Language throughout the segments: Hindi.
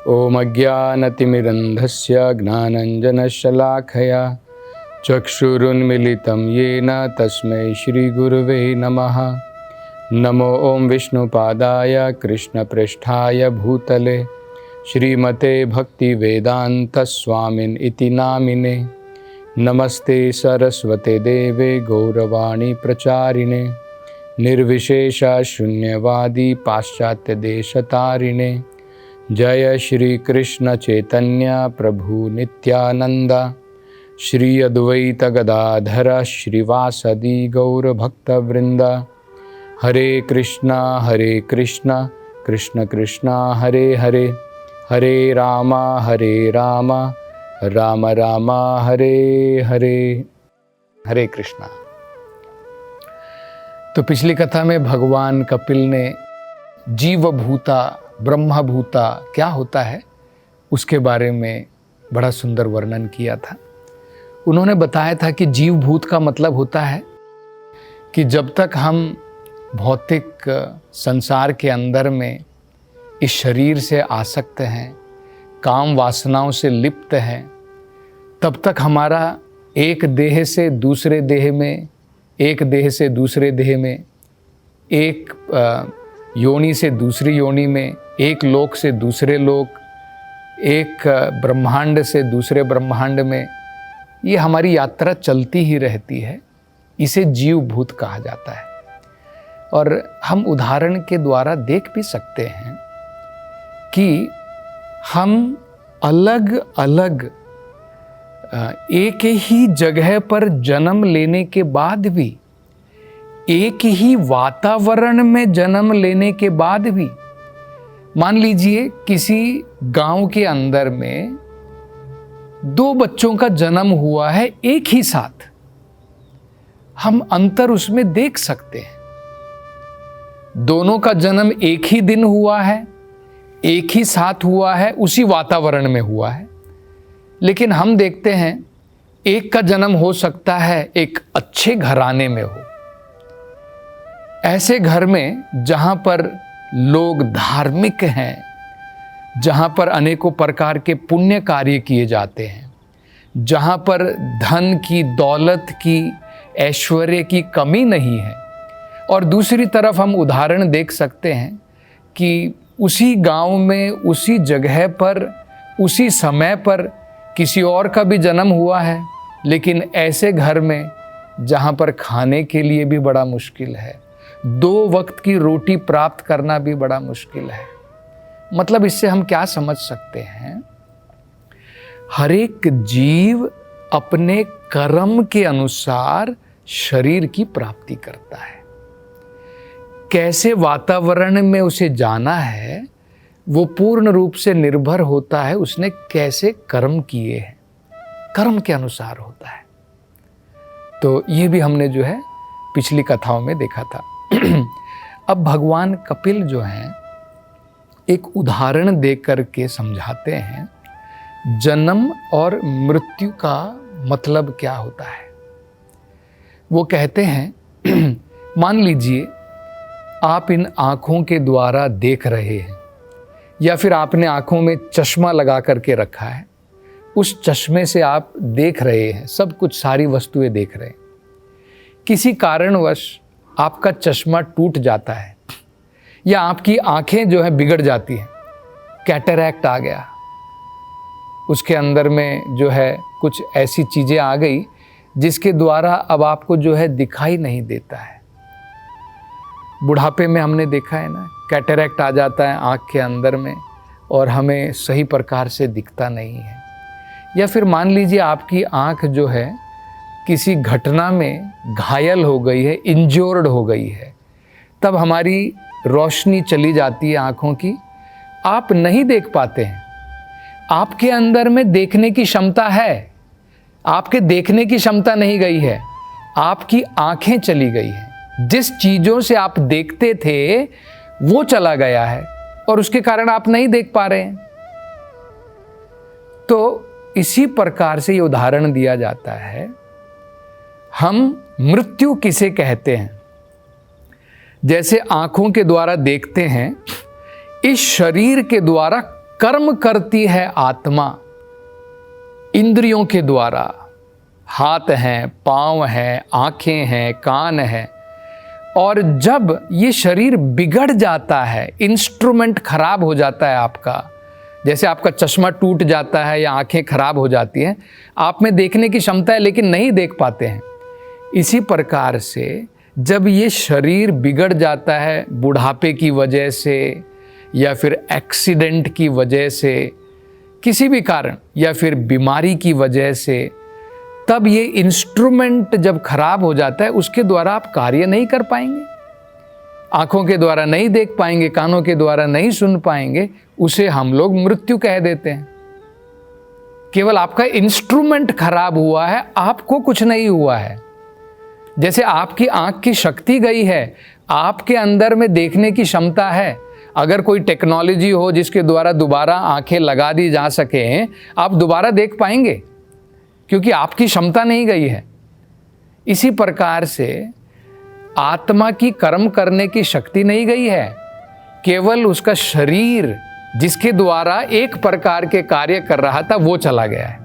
ओम अज्ञानतिमिरन्धस्य ज्ञानञ्जनशलाखया चक्षुरुन्मिलितं येन तस्मै श्रीगुरुवे नमः। नमो ओम विष्णुपादाय कृष्णपृष्ठाय भूतले श्रीमते भक्तिवेदान्तस्वामिन् इति नामिने। नमस्ते सरस्वते देवे गौरवाणी प्रचारिणे निर्विशेष शून्यवादी पाश्चात्यदेशतारिणे। जय श्री कृष्ण चैतन्य प्रभु नित्यानंद श्री अद्वैत गदाधर श्रीवासदि गौरभक्तवृंद। हरे कृष्णा कृष्ण कृष्णा हरे हरे, हरे राम राम राम हरे हरे। हरे कृष्णा। तो पिछली कथा में भगवान कपिल ने जीवभूता ब्रह्मभूता क्या होता है उसके बारे में बड़ा सुंदर वर्णन किया था। उन्होंने बताया था कि जीवभूत का मतलब होता है कि जब तक हम भौतिक संसार के अंदर में इस शरीर से आसक्त हैं, काम वासनाओं से लिप्त हैं, तब तक हमारा एक देह से दूसरे देह में, एक देह से दूसरे देह में, एक योनि से दूसरी योनि में, एक लोक से दूसरे लोक, एक ब्रह्मांड से दूसरे ब्रह्मांड में, ये हमारी यात्रा चलती ही रहती है। इसे जीवभूत कहा जाता है। और हम उदाहरण के द्वारा देख भी सकते हैं कि हम अलग अलग एक ही जगह पर जन्म लेने के बाद भी, एक ही वातावरण में जन्म लेने के बाद भी, मान लीजिए किसी गांव के अंदर में दो बच्चों का जन्म हुआ है एक ही साथ, हम अंतर उसमें देख सकते हैं। दोनों का जन्म एक ही दिन हुआ है, एक ही साथ हुआ है, उसी वातावरण में हुआ है, लेकिन हम देखते हैं एक का जन्म हो सकता है एक अच्छे घराने में हो, ऐसे घर में जहां पर लोग धार्मिक हैं, जहां पर अनेकों प्रकार के पुण्य कार्य किए जाते हैं, जहां पर धन की, दौलत की, ऐश्वर्य की कमी नहीं है। और दूसरी तरफ हम उदाहरण देख सकते हैं कि उसी गांव में, उसी जगह पर, उसी समय पर किसी और का भी जन्म हुआ है, लेकिन ऐसे घर में जहां पर खाने के लिए भी बड़ा मुश्किल है, दो वक्त की रोटी प्राप्त करना भी बड़ा मुश्किल है। मतलब इससे हम क्या समझ सकते हैं? हर एक जीव अपने कर्म के अनुसार शरीर की प्राप्ति करता है। कैसे वातावरण में उसे जाना है वो पूर्ण रूप से निर्भर होता है उसने कैसे कर्म किए हैं, कर्म के अनुसार होता है। तो ये भी हमने जो है पिछली कथाओं में देखा था। अब भगवान कपिल जो हैं एक उदाहरण दे करके समझाते हैं जन्म और मृत्यु का मतलब क्या होता है। वो कहते हैं मान लीजिए आप इन आँखों के द्वारा देख रहे हैं, या फिर आपने आँखों में चश्मा लगा करके रखा है, उस चश्मे से आप देख रहे हैं, सब कुछ सारी वस्तुएं देख रहे हैं। किसी कारणवश आपका चश्मा टूट जाता है या आपकी आँखें जो है बिगड़ जाती हैं, कैटरैक्ट आ गया, उसके अंदर में जो है कुछ ऐसी चीज़ें आ गई जिसके द्वारा अब आपको जो है दिखाई नहीं देता है। बुढ़ापे में हमने देखा है ना, कैटरैक्ट आ जाता है आँख के अंदर में और हमें सही प्रकार से दिखता नहीं है। या फिर मान लीजिए आपकी आँख जो है किसी घटना में घायल हो गई है, इंजोर्ड हो गई है, तब हमारी रोशनी चली जाती है आँखों की, आप नहीं देख पाते हैं। आपके अंदर में देखने की क्षमता है, आपके देखने की क्षमता नहीं गई है, आपकी आँखें चली गई हैं। जिस चीज़ों से आप देखते थे वो चला गया है और उसके कारण आप नहीं देख पा रहे हैं। तो इसी प्रकार से ये उदाहरण दिया जाता है। हम मृत्यु किसे कहते हैं? जैसे आंखों के द्वारा देखते हैं, इस शरीर के द्वारा कर्म करती है आत्मा इंद्रियों के द्वारा। हाथ हैं, पाँव हैं, आँखें हैं, कान हैं, और जब ये शरीर बिगड़ जाता है, इंस्ट्रूमेंट खराब हो जाता है आपका, जैसे आपका चश्मा टूट जाता है या आंखें खराब हो जाती हैं, आप में देखने की क्षमता है लेकिन नहीं देख पाते हैं, इसी प्रकार से जब ये शरीर बिगड़ जाता है बुढ़ापे की वजह से या फिर एक्सीडेंट की वजह से, किसी भी कारण, या फिर बीमारी की वजह से, तब ये इंस्ट्रूमेंट जब खराब हो जाता है उसके द्वारा आप कार्य नहीं कर पाएंगे, आंखों के द्वारा नहीं देख पाएंगे, कानों के द्वारा नहीं सुन पाएंगे, उसे हम लोग मृत्यु कह देते हैं। केवल आपका इंस्ट्रूमेंट खराब हुआ है, आपको कुछ नहीं हुआ है। जैसे आपकी आंख की शक्ति गई है, आपके अंदर में देखने की क्षमता है, अगर कोई टेक्नोलॉजी हो जिसके द्वारा दोबारा आंखें लगा दी जा सके, आप दोबारा देख पाएंगे, क्योंकि आपकी क्षमता नहीं गई है। इसी प्रकार से आत्मा की कर्म करने की शक्ति नहीं गई है, केवल उसका शरीर जिसके द्वारा एक प्रकार के कार्य कर रहा था वो चला गया है।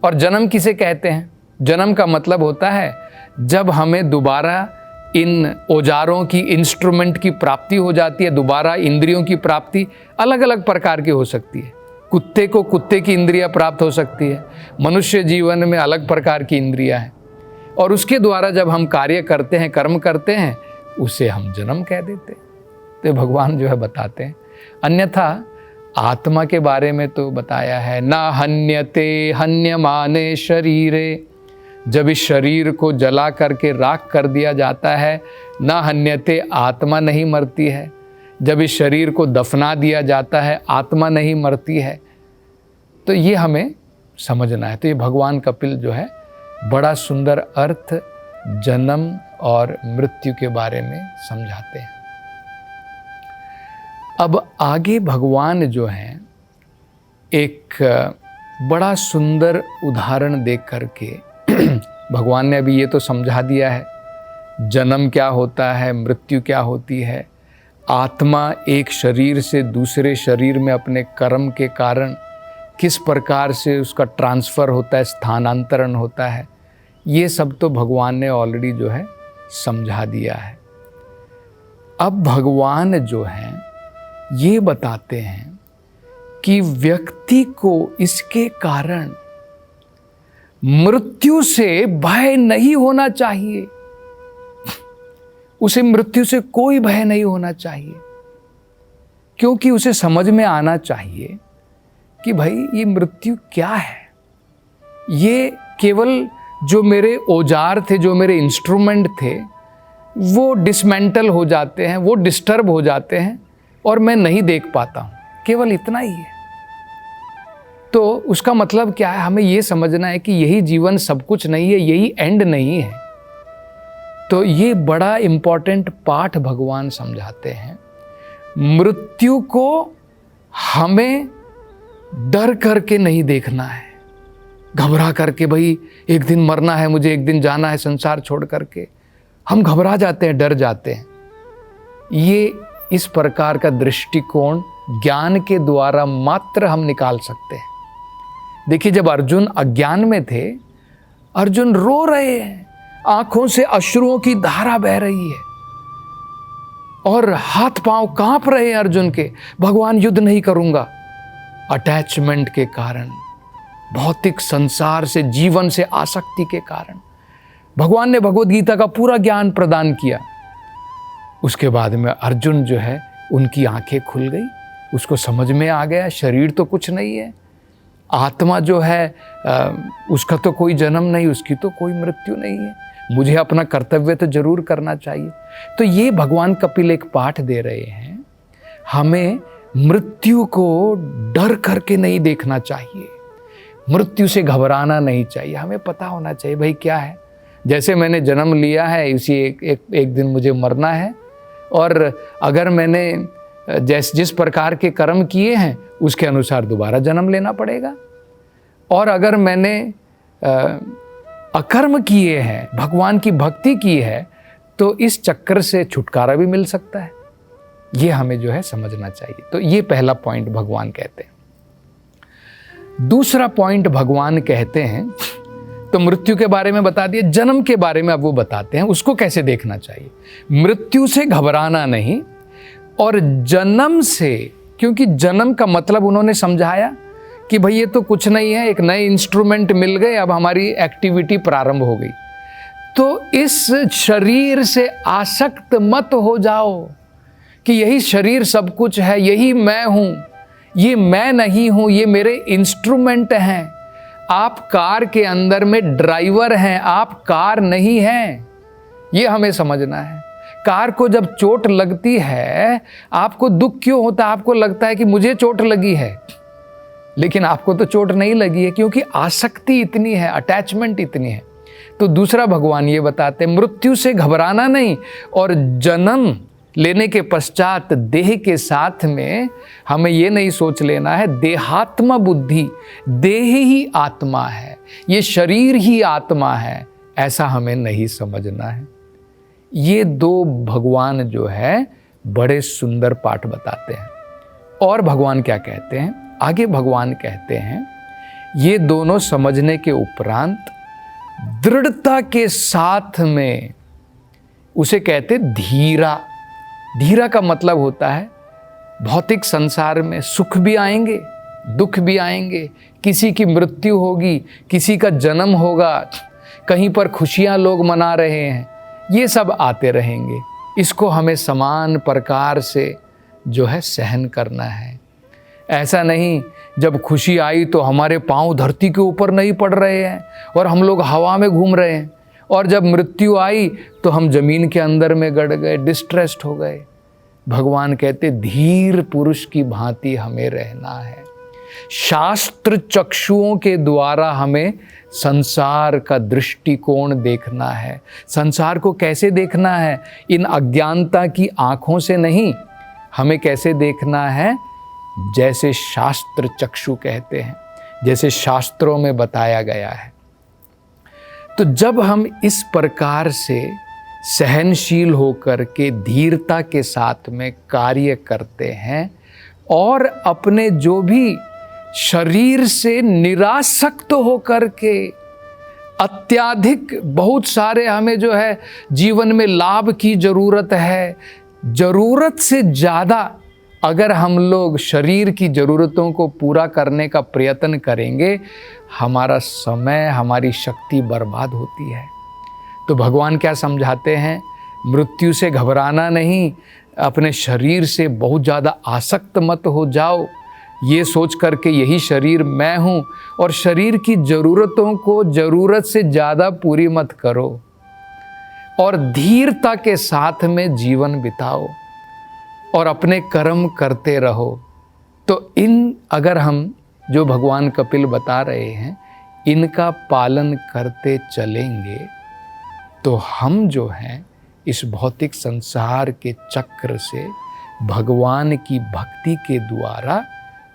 और जन्म किसे कहते हैं? जन्म का मतलब होता है जब हमें दोबारा इन औजारों की, इंस्ट्रूमेंट की प्राप्ति हो जाती है, दोबारा इंद्रियों की प्राप्ति अलग अलग प्रकार की हो सकती है। कुत्ते को कुत्ते की इंद्रियां प्राप्त हो सकती है, मनुष्य जीवन में अलग प्रकार की इंद्रियां हैं, और उसके द्वारा जब हम कार्य करते हैं, कर्म करते हैं, उसे हम जन्म कह देते हैं। तो भगवान जो है बताते हैं। अन्यथा आत्मा के बारे में तो बताया है, ना हन्यते हन्यमाने शरीरे, जब इस शरीर को जला करके राख कर दिया जाता है, ना हन्यते, आत्मा नहीं मरती है। जब इस शरीर को दफना दिया जाता है, आत्मा नहीं मरती है। तो ये हमें समझना है। तो ये भगवान कपिल जो है बड़ा सुंदर अर्थ जन्म और मृत्यु के बारे में समझाते हैं। अब आगे भगवान जो हैं एक बड़ा सुंदर उदाहरण दे करके भगवान ने अभी ये तो समझा दिया है जन्म क्या होता है, मृत्यु क्या होती है, आत्मा एक शरीर से दूसरे शरीर में अपने कर्म के कारण किस प्रकार से उसका ट्रांसफ़र होता है, स्थानांतरण होता है, ये सब तो भगवान ने ऑलरेडी जो है समझा दिया है। अब भगवान जो हैं ये बताते हैं कि व्यक्ति को इसके कारण मृत्यु से भय नहीं होना चाहिए, उसे मृत्यु से कोई भय नहीं होना चाहिए, क्योंकि उसे समझ में आना चाहिए कि भाई ये मृत्यु क्या है। ये केवल जो मेरे औजार थे, जो मेरे इंस्ट्रूमेंट थे, वो डिसमेंटल हो जाते हैं, वो डिस्टर्ब हो जाते हैं और मैं नहीं देख पाता हूँ, केवल इतना ही है। तो उसका मतलब क्या है, हमें ये समझना है कि यही जीवन सब कुछ नहीं है, यही एंड नहीं है। तो ये बड़ा इम्पॉर्टेंट पाठ भगवान समझाते हैं। मृत्यु को हमें डर करके नहीं देखना है, घबरा करके भाई एक दिन मरना है मुझे, एक दिन जाना है संसार छोड़ करके, हम घबरा जाते हैं, डर जाते हैं। ये इस प्रकार का दृष्टिकोण ज्ञान के द्वारा मात्र हम निकाल सकते हैं। देखिए, जब अर्जुन अज्ञान में थे, अर्जुन रो रहे हैं, आंखों से अश्रुओं की धारा बह रही है और हाथ पांव कांप रहे हैं अर्जुन के, भगवान युद्ध नहीं करूंगा। अटैचमेंट के कारण, भौतिक संसार से, जीवन से आसक्ति के कारण भगवान ने भगवद गीता का पूरा ज्ञान प्रदान किया। उसके बाद में अर्जुन जो है उनकी आंखें खुल गई, उसको समझ में आ गया शरीर तो कुछ नहीं है, आत्मा जो है उसका तो कोई जन्म नहीं, उसकी तो कोई मृत्यु नहीं है, मुझे अपना कर्तव्य तो जरूर करना चाहिए। तो ये भगवान कपिल एक पाठ दे रहे हैं, हमें मृत्यु को डर करके नहीं देखना चाहिए, मृत्यु से घबराना नहीं चाहिए। हमें पता होना चाहिए भाई क्या है, जैसे मैंने जन्म लिया है इसी एक दिन मुझे मरना है, और अगर मैंने जिस प्रकार के कर्म किए हैं उसके अनुसार दोबारा जन्म लेना पड़ेगा, और अगर मैंने अकर्म किए हैं, भगवान की भक्ति की है, तो इस चक्कर से छुटकारा भी मिल सकता है। ये हमें जो है समझना चाहिए। तो ये पहला पॉइंट भगवान कहते हैं। दूसरा पॉइंट भगवान कहते हैं, तो मृत्यु के बारे में बता दिया, जन्म के बारे में अब वो बताते हैं उसको कैसे देखना चाहिए। मृत्यु से घबराना नहीं और जन्म से, क्योंकि जन्म का मतलब उन्होंने समझाया कि भाई ये तो कुछ नहीं है, एक नए इंस्ट्रूमेंट मिल गए, अब हमारी एक्टिविटी प्रारंभ हो गई। तो इस शरीर से आसक्त मत हो जाओ कि यही शरीर सब कुछ है, यही मैं हूँ। ये मैं नहीं हूँ, ये मेरे इंस्ट्रूमेंट हैं। आप कार के अंदर में ड्राइवर हैं, आप कार नहीं हैं। ये हमें समझना है। कार को जब चोट लगती है, आपको दुख क्यों होता है? आपको लगता है कि मुझे चोट लगी है, लेकिन आपको तो चोट नहीं लगी है, क्योंकि आसक्ति इतनी है, अटैचमेंट इतनी है। तो दूसरा भगवान ये बताते हैं, मृत्यु से घबराना नहीं और जन्म लेने के पश्चात देह के साथ में हमें ये नहीं सोच लेना है देहात्मा बुद्धि, देह ही आत्मा है, ये शरीर ही आत्मा है, ऐसा हमें नहीं समझना है। ये दो भगवान जो है बड़े सुंदर पाठ बताते हैं। और भगवान क्या कहते हैं? आगे भगवान कहते हैं, ये दोनों समझने के उपरांत दृढ़ता के साथ में, उसे कहते धीरा। धीरा का मतलब होता है भौतिक संसार में सुख भी आएंगे, दुख भी आएंगे, किसी की मृत्यु होगी, किसी का जन्म होगा, कहीं पर खुशियां लोग मना रहे हैं, ये सब आते रहेंगे। इसको हमें समान प्रकार से जो है सहन करना है। ऐसा नहीं जब खुशी आई तो हमारे पांव धरती के ऊपर नहीं पड़ रहे हैं और हम लोग हवा में घूम रहे हैं, और जब मृत्यु आई तो हम जमीन के अंदर में गड़ गए, डिस्ट्रेस्ड हो गए। भगवान कहते धीर पुरुष की भांति हमें रहना है। शास्त्र चक्षुओं के द्वारा हमें संसार का दृष्टिकोण देखना है। संसार को कैसे देखना है? इन अज्ञानता की आंखों से नहीं, हमें कैसे देखना है? जैसे शास्त्र चक्षु कहते हैं, जैसे शास्त्रों में बताया गया है। तो जब हम इस प्रकार से सहनशील होकर के धीरता के साथ में कार्य करते हैं और अपने जो भी शरीर से निरासक्त होकर के अत्याधिक बहुत सारे हमें जो है जीवन में लाभ की ज़रूरत है, ज़रूरत से ज़्यादा अगर हम लोग शरीर की ज़रूरतों को पूरा करने का प्रयत्न करेंगे, हमारा समय, हमारी शक्ति बर्बाद होती है। तो भगवान क्या समझाते हैं? मृत्यु से घबराना नहीं, अपने शरीर से बहुत ज़्यादा आसक्त मत हो जाओ, ये सोच करके यही शरीर मैं हूँ, और शरीर की ज़रूरतों को ज़रूरत से ज़्यादा पूरी मत करो और धीरता के साथ में जीवन बिताओ और अपने कर्म करते रहो। तो इन अगर हम जो भगवान कपिल बता रहे हैं इनका पालन करते चलेंगे तो हम जो हैं इस भौतिक संसार के चक्र से भगवान की भक्ति के द्वारा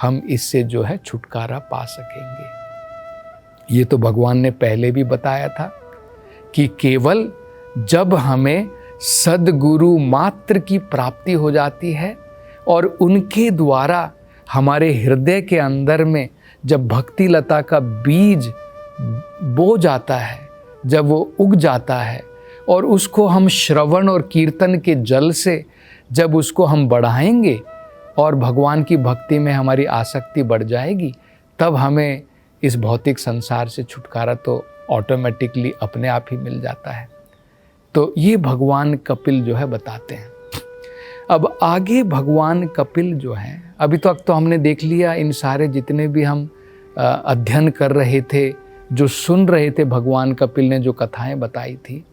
हम इससे जो है छुटकारा पा सकेंगे। ये तो भगवान ने पहले भी बताया था कि केवल जब हमें सद्गुरु मात्र की प्राप्ति हो जाती है और उनके द्वारा हमारे हृदय के अंदर में जब भक्ति लता का बीज बो जाता है, जब वो उग जाता है और उसको हम श्रवण और कीर्तन के जल से जब उसको हम बढ़ाएंगे और भगवान की भक्ति में हमारी आसक्ति बढ़ जाएगी, तब हमें इस भौतिक संसार से छुटकारा तो ऑटोमेटिकली अपने आप ही मिल जाता है। तो ये भगवान कपिल जो है बताते हैं। अब आगे भगवान कपिल जो हैं, अभी तक तो हमने देख लिया इन सारे जितने भी हम अध्ययन कर रहे थे, जो सुन रहे थे भगवान कपिल ने जो कथाएं बताई थी।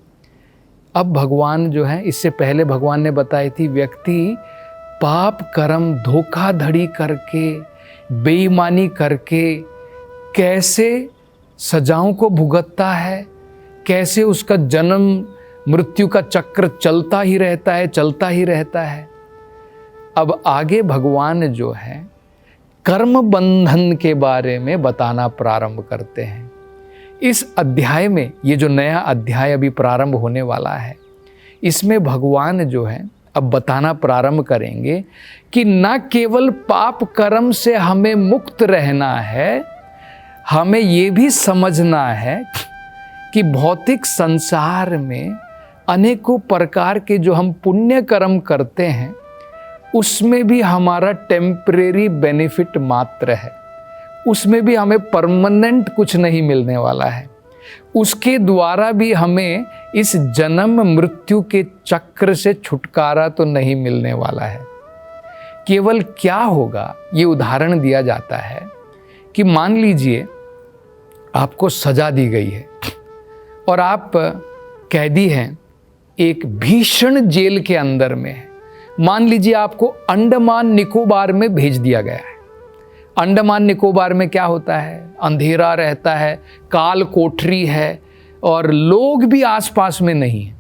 अब भगवान जो है, इससे पहले भगवान ने बताई थी व्यक्ति पाप कर्म धोखाधड़ी करके बेईमानी करके कैसे सजाओं को भुगतता है, कैसे उसका जन्म मृत्यु का चक्र चलता ही रहता है, चलता ही रहता है। अब आगे भगवान जो है कर्म बंधन के बारे में बताना प्रारंभ करते हैं। इस अध्याय में, ये जो नया अध्याय अभी प्रारंभ होने वाला है, इसमें भगवान जो है अब बताना प्रारंभ करेंगे कि न केवल पाप कर्म से हमें मुक्त रहना है, हमें ये भी समझना है कि भौतिक संसार में अनेकों प्रकार के जो हम पुण्य कर्म करते हैं उसमें भी हमारा टेम्परेरी बेनिफिट मात्र है, उसमें भी हमें परमानेंट कुछ नहीं मिलने वाला है। उसके द्वारा भी हमें इस जन्म मृत्यु के चक्र से छुटकारा तो नहीं मिलने वाला है। केवल क्या होगा, ये उदाहरण दिया जाता है कि मान लीजिए आपको सजा दी गई है और आप कैदी हैं, एक भीषण जेल के अंदर में है। मान लीजिए आपको अंडमान निकोबार में भेज दिया गया है। अंडमान निकोबार में क्या होता है, अंधेरा रहता है, काल कोठरी है और लोग भी आसपास में नहीं है,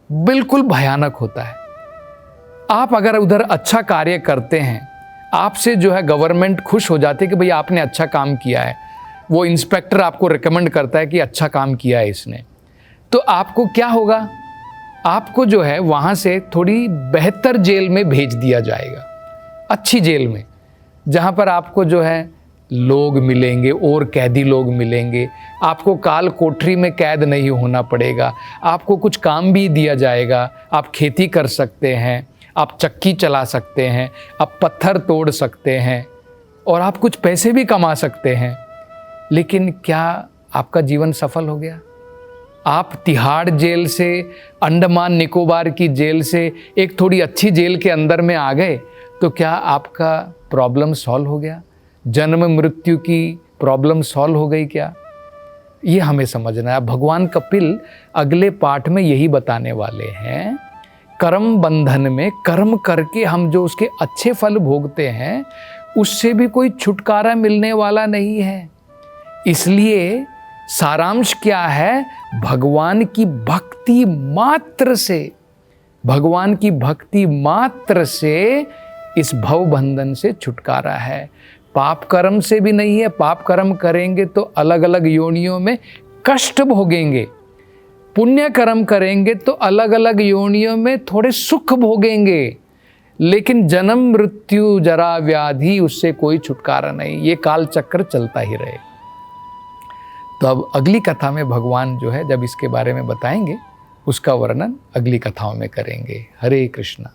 बिल्कुल भयानक होता है। आप अगर उधर अच्छा कार्य करते हैं, आपसे जो है गवर्नमेंट खुश हो जाती है कि भाई आपने अच्छा काम किया है, वो इंस्पेक्टर आपको रिकमेंड करता है कि अच्छा काम किया है इसने, तो आपको क्या होगा, आपको जो है वहाँ से थोड़ी बेहतर जेल में भेज दिया जाएगा, अच्छी जेल में, जहाँ पर आपको जो है लोग मिलेंगे और कैदी लोग मिलेंगे। आपको काल कोठरी में कैद नहीं होना पड़ेगा, आपको कुछ काम भी दिया जाएगा। आप खेती कर सकते हैं, आप चक्की चला सकते हैं, आप पत्थर तोड़ सकते हैं और आप कुछ पैसे भी कमा सकते हैं। लेकिन क्या आपका जीवन सफल हो गया? आप तिहाड़ जेल से, अंडमान निकोबार की जेल से एक थोड़ी अच्छी जेल के अंदर में आ गए, तो क्या आपका प्रॉब्लम सॉल्व हो गया? जन्म मृत्यु की प्रॉब्लम सॉल्व हो गई क्या? ये हमें समझना है। भगवान कपिल अगले पाठ में यही बताने वाले हैं। कर्म बंधन में कर्म करके हम जो उसके अच्छे फल भोगते हैं, उससे भी कोई छुटकारा मिलने वाला नहीं है। इसलिए सारांश क्या है? भगवान की भक्ति मात्र से, भगवान की भक्ति मात्र से इस भव बंधन से छुटकारा है। पाप कर्म से भी नहीं है। पाप कर्म करेंगे तो अलग अलग योनियों में कष्ट भोगेंगे, पुण्य कर्म करेंगे तो अलग अलग योनियों में थोड़े सुख भोगेंगे, लेकिन जन्म मृत्यु जरा व्याधि उससे कोई छुटकारा नहीं। ये काल चक्र चलता ही रहे। तो अब अगली कथा में भगवान जो है जब इसके बारे में बताएंगे, उसका वर्णन अगली कथाओं में करेंगे। हरे कृष्णा।